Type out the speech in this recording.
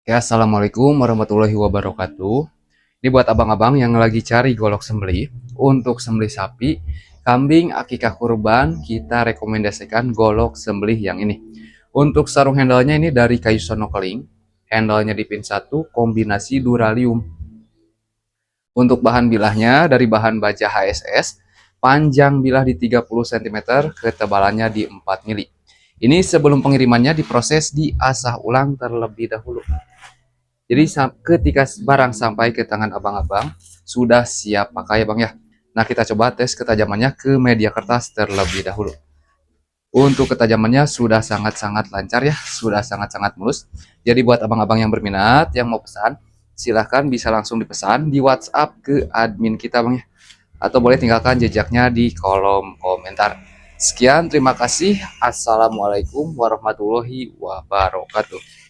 Ya, assalamualaikum warahmatullahi wabarakatuh. Ini buat abang-abang yang lagi cari golok sembelih. Untuk sembelih sapi, kambing, akikah kurban, kita rekomendasikan golok sembelih yang ini. Untuk sarung handle-nya ini dari kayu sonokeling. Handle-nya di pin 1, kombinasi duralium. Untuk bahan bilahnya dari bahan baja HSS, panjang bilah di 30 cm, ketebalannya di 4 mili. Ini sebelum pengirimannya diproses diasah ulang terlebih dahulu. Jadi ketika barang sampai ke tangan abang-abang, sudah siap pakai ya bang ya. Nah kita coba tes ketajamannya ke media kertas terlebih dahulu. Untuk ketajamannya sudah sangat-sangat lancar ya, sudah sangat-sangat mulus. Jadi buat abang-abang yang berminat, yang mau pesan, silahkan bisa langsung dipesan di WhatsApp ke admin kita bang ya. Atau boleh tinggalkan jejaknya di kolom komentar. Sekian, terima kasih. Assalamualaikum warahmatullahi wabarakatuh.